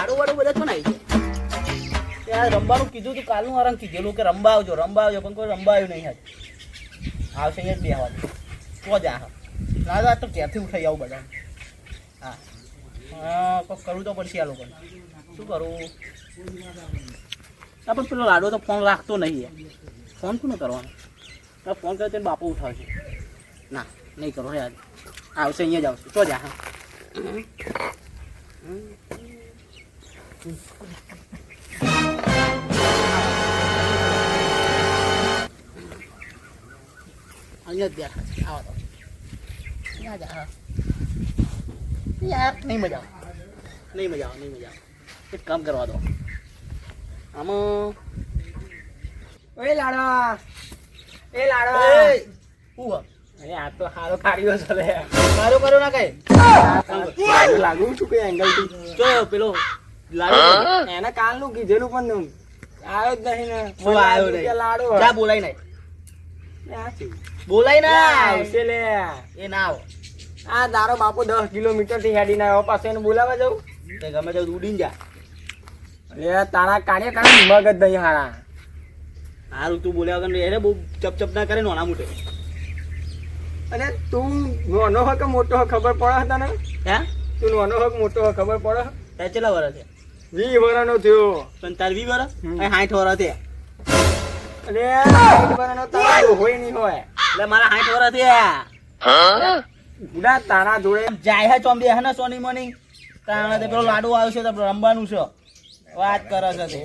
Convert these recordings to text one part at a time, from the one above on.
લાડુ વાડુ બધા તો નાઈ ત્યાં રમવાનું કીધું તું કાલનું આરામ કીધેલું કે રમવા આવજો પણ કોઈ રમવા આવ્યું નહીં હાથ આવશે અહીંયા જ બેહવાનું તો જા હા ના તો ક્યાંથી ઉઠાઈ આવું બધા હા હા કોઈક કરવું તો પડશે આ લોકોને શું કરું હા પણ પેલો લાડો તો ફોન રાખતો નહીં ફોન શું કરવાનો ફોન કરે તેને બાપુ ઉઠાવશે ના નહીં કરો યાર આવશે અહીંયા જ આવશે તો જા હા અહીંયા જ બેઠા આવો તો જા જા યાર નહીં મજા આવે એક કામ કરવા દો આમાં ઓય લાડવા હું અરે આ તો હારો કાઢ્યો છે લે સારું કરો ના કઈ લાગુ છું કઈ એંગલ થી જો પેલો લાડો એને કાલનું કીધેલું પણ આવ્યો જ નહીં ને હું આવ્યો નહીં લાડો જા બોલાય નહીં બોલાય ના આવશે લે એ ના આવો આ તારો બાપુ 10 કિલોમીટર થી હેડીને આવ્યો પાછો એને બોલાવા જાઉં તે ગમે તે ઉડીને જા લે તારા કાઢે મગજ નહીં હારા હારું તું બોલ્યા વગર એને બહુ ચપ ના કરે નાના મોટે અને તું નાનો હોય કે મોટો હોય ખબર પડે તને હે તું નાનો હોય કે મોટો હોય ખબર પડે તાર કેટલા વર્ષ છે 20 વર્ષનો થયો પણ તાર 20 વર્ષ 60 વર્ષ થયા અરે 60 વર્ષનો તારો હોય નહીં હોય એટલે મારા 60 વર્ષ થયા બુડા તારા જોડે જાય હે ચોંબે હે ને સોની મોની તાણે તે પેલો લાડુ આવ્યો છે તો રમવાનું છે વાત કરે છે તે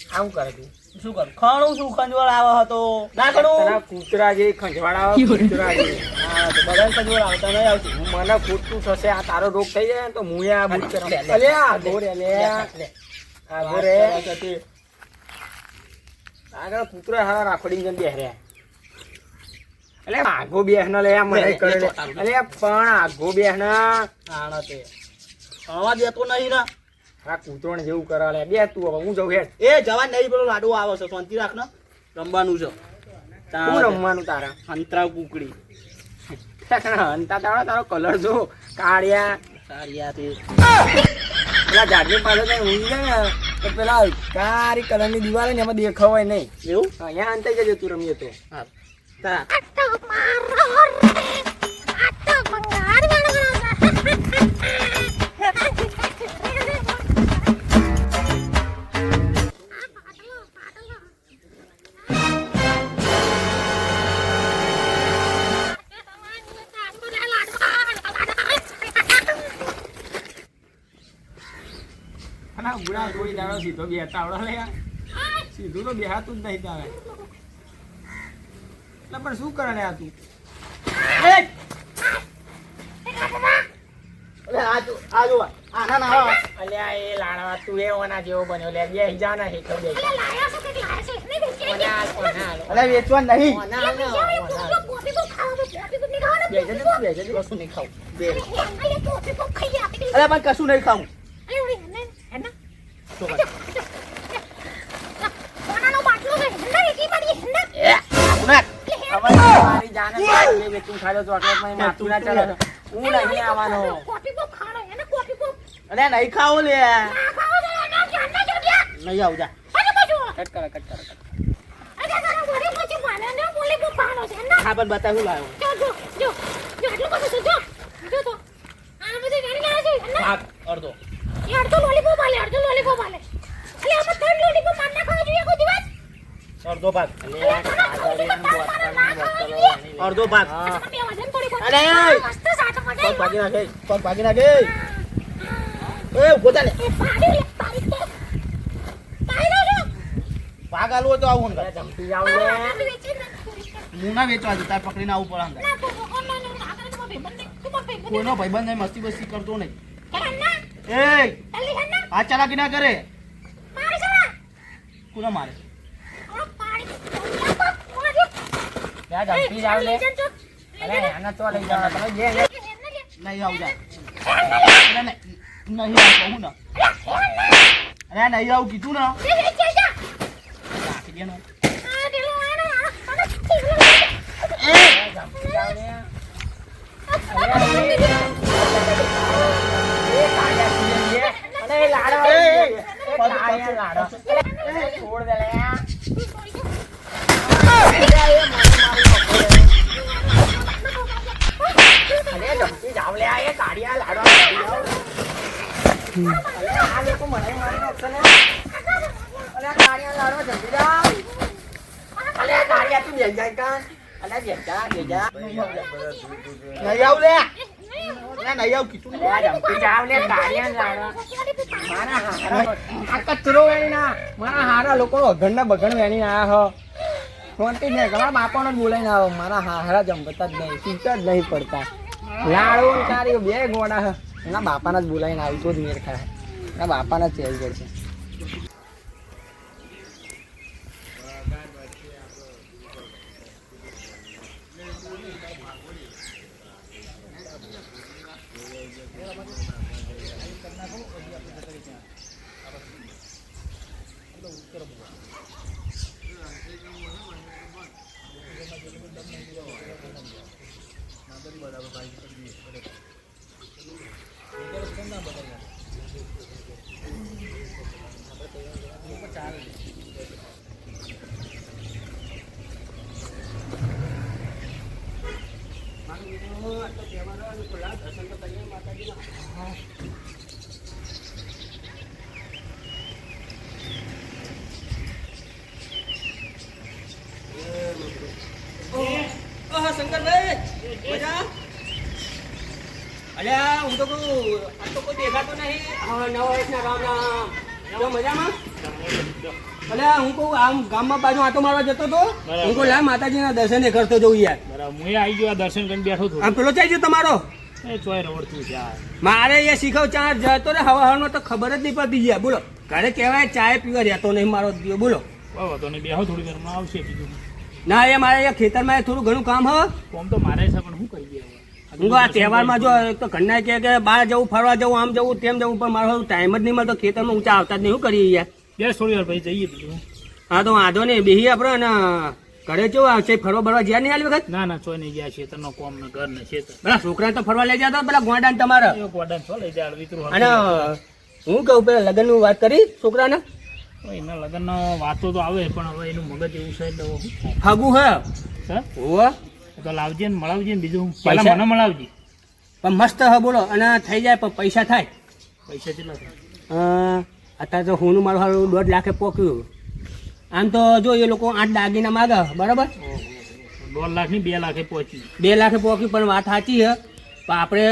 આવું કરે તું શું કરું ખાણું શું ખંજવાળ આવે હતો ના કરું તારા કૂતરા જે ખંજવાડા કૂતરા જે હા તો બધા ખંજવાળ આવતા નહીં આવતું મને ખોટું થશે આ તારો રોગ થઈ જાય ને તો હું આ બુટ કરું અલે આ ગોરે લે આ ગોરે આગળ કૂતરા હારા રાખડી જન બેહર્યા અલે આગો બેહન લે મને કરે લે અલે પણ આગો બેહન આણા તે આવા દેતો નહીં ના આ કૂતરોને જેવું કરા લે બે તું હવે હું જઉં હેડ એ જવાન નહીં પેલો લાડુ આવે છે શાંતિ રાખ ને રમવાનું છે શું રમવાનું તારા અંતરા કુકડી અંતા તારો કલર જો કાળિયા સારિયા તે પેલા ઝાડની પાસે કઈ ઊંઘી જાય ને તો પેલા કાળી કલરની દિવાલ ને એમાં દેખાવાય નહીં એવું અહીંયા અંતાઈ જજો તું રમીએ તો હા તા બુડા જોડી દાડો સીધો બેઠા આવડે લે સીધું તો બેહાતું જ નહીં તારે એટલે પણ શું કરે ને આ તું આ જો આના ના અલ્યા એ લાડવા તું એવાના જેવો બન્યો લે બે જા ના હેઠો બે અરે વેચવા નહીં કશું નહીં ખાવું અરે પણ કશું નહીં ખાવું અરે નહીં ખાવું લે નહીં આવું જા કટ કર હા પણ બતાવું લાવ્યો ભાગ અડધો અડધો ભાગ અડધો ભાગ અરે પગ ભાગી નાખે એ ઉભો ચાલે ભાગ આલવો તો આવું અંદર જમતી આવ લે હું ના વેચવા જતા તાર પકડીને આવું પડે અંદર કોઈનો ભાઈબંધ નહીં મસ્તી બસ્તી કરતો નહીં એ આ ચાલાકી ના કરે કોને મારે યા જમતી આવ લે અરે આના તો લઈ જાવ તમે જે નહીં આવું જા નહીં આવું કહું ને અરે નહીં આવું કીધું ને રાખી દે ને જમતી આવ લે લાડો છોડ દે લે અરે જમતી જાવ લે એ કાઢિયા લાડો અરે આ લોકો મને મારી નાખશે ને અરે કાઢિયા લાડો જમતી જાવ અરે કાઢિયા તું બેન જાય કા અરે બેન જા નહીં આવ લે નહીં આવ કીધું ને. અરે જમતી જાવ લે કાઢિયા લાડો મારા હારા આ કચરો વેણી ના મારા હારા લોકો અઘણના બગણ વેણી આયા હો ફોનથી ને ઘણા બાપાનો જ બોલાઈને આવો મારા હારા જમતા જ નહીં ચિંતા જ નહીં પડતા લાડુ ને કારી બે ગોડા હે એના બાપાના જ બોલાઈને આવી તો જ મેર ખાય એના બાપાના જ ચેલ કરશે શંકરભાઈ મજા અલ્યા હું તો કહું આ તો કોઈ દેખાતો નહીં. નવા વર્ષના રામ રામ જો મજામાં અલ્યા હું કહું આમ ગામમાં બાજુ આટો મારવા જતો હતો હું કહું લા માતાજીના દર્શને કરતો જઉં યાર બરાબર હું આવી ગયો આ દર્શન કરીને બેઠો છું આમ પેલો ચાઈ ગયો તમારો એ ચોય રવડતું છે આ મારે એ શીખવ ચા જતો રે હવા હવામાં તો ખબર જ નહીં પડતી યાર બોલો ઘરે કહેવાય ચાય પીવા રહેતો નહીં મારો દીવો બોલો બરાબર તો ને બેહો થોડી વારમાં આવશે બીજું ના એ મારે એ ખેતરમાં થોડું ઘણું કામ હ કોમ તો મારે છે પણ શું કરીએ હવે હું આ તહેવારમાં જો એક તો ઘરના કહે કે બહાર જવું ફરવા જવું આમ જવું તેમ જવું પણ મારો ટાઈમ જ નહીં મળતો ખેતરમાં ઊંચા આવતા જ નહીં શું કરીએ યાર બે થોડી વાર પછી જઈએ બીજું હા તો વાંધો નહીં બેહી આપણે ને ઘરે કેવું આવશે ફરવા ભરવા જ્યાં નહીં આવી વખત ના ના ચોય નહીં ગયા ખેતરનો કોમ ને ઘર ને ખેતર પેલા છોકરા તો ફરવા લઈ જતા પેલા ગોંડા તમારા એ ગોડાને છો લઈ જાય વિતરું અને હું કહું પેલા લગ્નની વાત કરી છોકરાને એના લગ્નનો વાતો તો આવે પણ હવે એનું મગજ એવું છે એટલે શું થાય? ફાગું હે હા? હોવે તો લાવજે ને મળાવજે ને બીજું પૈસા? પહેલા મને મળાવજે પણ મસ્ત હે બોલો અને થઈ જાય પણ પૈસા થાય પૈસા કેટલા થાય અત્યારે તો હુંનું મારું હારું 1.5 લાખે પોક્યું આમ તો જો એ લોકો 8 દાગીના માગે બરાબર 1.5 લાખ ની 2 લાખે પહોંચી 2 લાખે પોક્યું પણ વાત સાચી છે પણ આપણે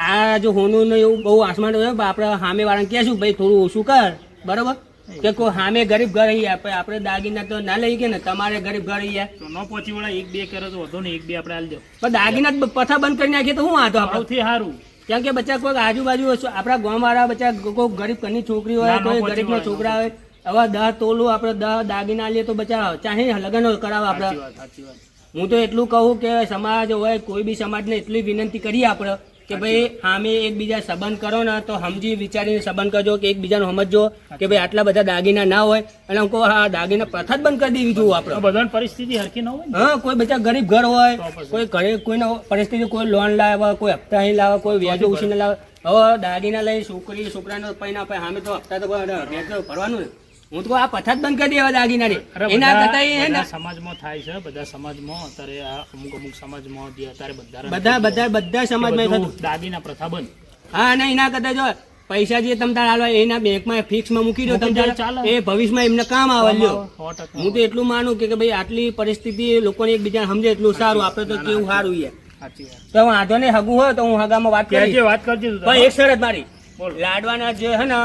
આ જો હોનું ને એવું બહુ આસમાન હોય પણ આપણે સામે વાળાને કહેશું ભાઈ થોડું ઓછું કર બરાબર કે કોઈ સામે ગરીબ ઘર અહીંયા આપણે દાગીના તો ના લઈ ગયા ને તમારે ગરીબ ઘર અહીંયા તો ન પહોંચી વળે 1-2 કરે તો વધુ ને 1-2 આપણે આલજો પણ દાગીના જ પથા બંધ કરી નાખીએ તો શું વાંધો આપણે સૌથી સારું કેમ કે બચ્ચા કોઈક આજુબાજુ આપણા ગામવાળા બચ્ચા કોઈ ગરીબ ઘરની છોકરી હોય ના, કોઈ પહોંચી ગરીબના વળે. છોકરા હોય હવે 10 તોલું આપણે 10 દાગીના લઈએ તો બચ્ચા ચાહે લગ્ન કરાવે આપણે સાચી વાત હું તો એટલું કહું કે સમાજ હોય કોઈ બી સમાજને એટલી વિનંતી કરીએ આપણે કે ભાઈ સામે એકબીજા સંબંધ કરો ને તો સમજી વિચારીને સંબંધ કરજો કે એકબીજાનું સમજજો કે ભાઈ આટલા બધા દાગીના ના હોય અને હું કહું હા દાગીના પ્રથા જ બંધ કરી દેવી જોઈએ આપણે બધાની પરિસ્થિતિ હરખી ન હોય ને હા કોઈ બચ્ચા ગરીબ ઘર હોય તો પછી. કોઈ ઘરે કોઈનો પરિસ્થિતિ કોઈ લોન લાવે કોઈ હપ્તા અહીં લાવે કોઈ વ્યાજો ઉછીને લાવે હવે દાગીના લઈ છોકરાનો પૈના આપે સામે તો હપ્તા તો વ્યાજ ભરવાનું ને હું તો આ પથા જ બંધ કરી દેવા દાગીના રે અરે એના બધા- કરતા એ હે ને બધા સમાજમાં થાય છે બધા સમાજમાં અત્યારે આ અમુક સમાજમાં જે અત્યારે બધા સમાજમાં થતું દાગીના પ્રથા બંધ હા અને એના કરતા જો પૈસા જે તમે તાર હાલવા એના બેંકમાં ફિક્સમાં મૂકી દો તમે મૂકી દો, ચાલે. એ ભવિષ્યમાં એમને કામ આવે લ્યો 100%. હું તો એટલું માનું કે ભાઈ આટલી પરિસ્થિતિ લોકોને એકબીજાને સમજે એટલું સારું આપણે તો કેવું સારું યાર સાચી વાત તો વાંધો નહીં હગું હોય તો હું હગામાં વાત ત્યાં કરી જે વાત કરજે તું પણ એક શરત મારી બોલ. લાડવાના જે હે ને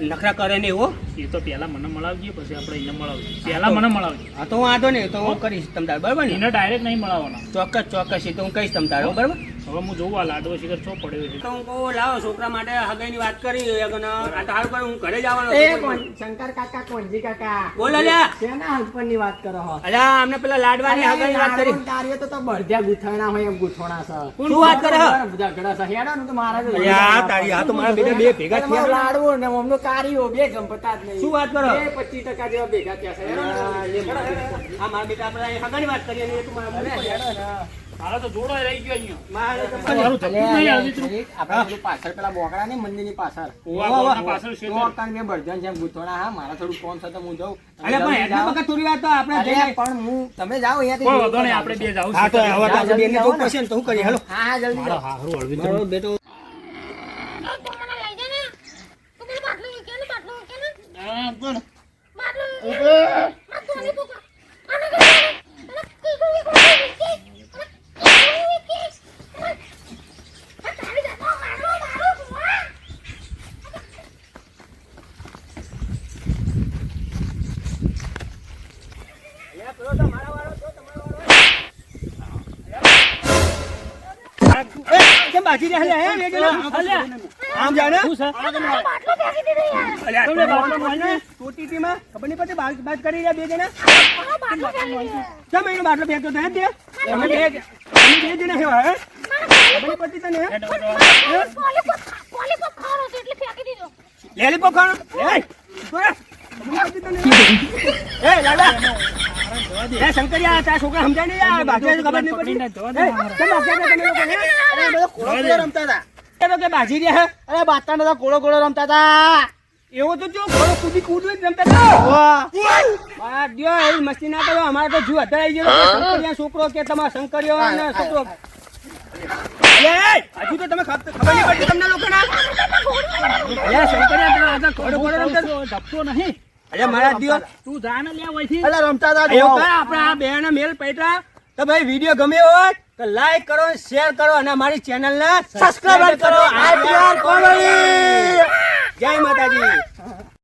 નખરા કરે ને એવો એ તો પેલા મને મળાવજે પછી આપણે એને મળાવજે પેલા મને મળાવજે હા તો વાંધો નહીં તો હું કરીશ તમ તાર બરાબર ને એને ડાયરેક્ટ નહીં મળાવવાના ચોક્કસ એ તો હું કહીશ તમ તારો બરાબર હવે હું જોઉં આ લાડવો શિખર શું પડ્યો છે તો હું કહું લાવો છોકરા માટે હગાઈની વાત કરી આ તો સારું કરે હું ઘરે જવાનો શંકર કાકા કોંજી કાકા બોલ અલ્યા શેના હસબન્ડ ની વાત કરો હો અલ્યા અમને પેલા લાડવાની હગાઈની વાત કરી કાર્ય તો બળધ્યા ગુથાણા હોય એમ ગુથોણા છે શું વાત કરે હે? ઝઘડા છે હેડો ને તો મારા અલ્યા તારી આ તો મારા બેટા બે ભેગા થયા લાડવો ને અમનો કાર્યો બે ગમપતા નહીં. શું વાત કરો? 25% જેવા ભેગા થયા છે. આ મારા બેટા આપણે અહીં હગાની વાત કરીએ ને એ તું મારા મને મારો તો જોડો રહી ગયો અહીંયા મારે તો મારું થતું જ નહીં આવી તો. આપણે પેલું પાછળ પેલા બોકડા ની મંદિરની પાછળ ઓવા ગોળના પાછળ છે તો કાન મેં બળજણ છે ગુથોડા. હા મારા થોડું કોમ છે તો હું જાઉં. અરે પણ એટલા વખત થોડી વાત તો આપણે અરે જઈએ. પણ હું તમે જાઓ અહીંયાથી. કોઈ વાંધો નહીં, આપણે બે જાવું હા તો હવે તો આપણે જલ્દી બેનને જાઓ જોવું ને. પડશે ને તો શું કરીએ હાલો હા હા જલ્દી મારો જાઓ. હારું હળવી તો. મારો બેટો હા, પણ કેમ બાકી રહ્યા લે હે અલ્યા, આમ જાણે શું છે? અલ્યા તમને બાટલો મળે? ટોટીટીમાં ખબર નહીં પડતી બાત કરી રહ્યા બે જણા કેમ એનો બાટલો ફેંક્યો તો હે તે તમે બે જણા છે હે ખબર નહીં પડતી તને હે? લેલીપોપ ખાણો એ ખબર નહીં પડતી તને એ લાલા એ શંકરિયા આ છોકરા સમજાય નહીં યાર બાકી ખબર નહીં પકડીને પડતી જવા દે એ, કેમ બાકી હતા તમે લોકો હે? અરે બધો કોળો કોળો રમતા હતા એ તો કે બાજી રહ્યા હે અરે બાતા નતા કોળો કોળો રમતા હતા એવો તો જો ઘોડો કૂદી કૂદવી જ રમતા હતા વાહ બાર દ્યો એવી મસ્તી ના કરો અમારે તો જુ અત્યારે આવી ગયો શંકરિયા છોકરો કે તમારા શંકરિયો અને છોકરો એ હજુ તો તમે ખબર નહીં પડતી તમને લોકોના અલ્યા શંકરિયા તમે આગળ ઘોડો ઘોડો રમતા હતા. ધપતો નહીં. અલ્યા મારા દ્યો તું જા ને લે અહીંથી. અલા રમતા હતા એવું કર આપણે આ બેના મેલ પૈટા તો ભાઈ વિડીયો ગમ્યો હોય તો લાઈક કરો શેર કરો અને અમારી ચેનલને સબસ્ક્રાઇબ કરો. જય માતાજી.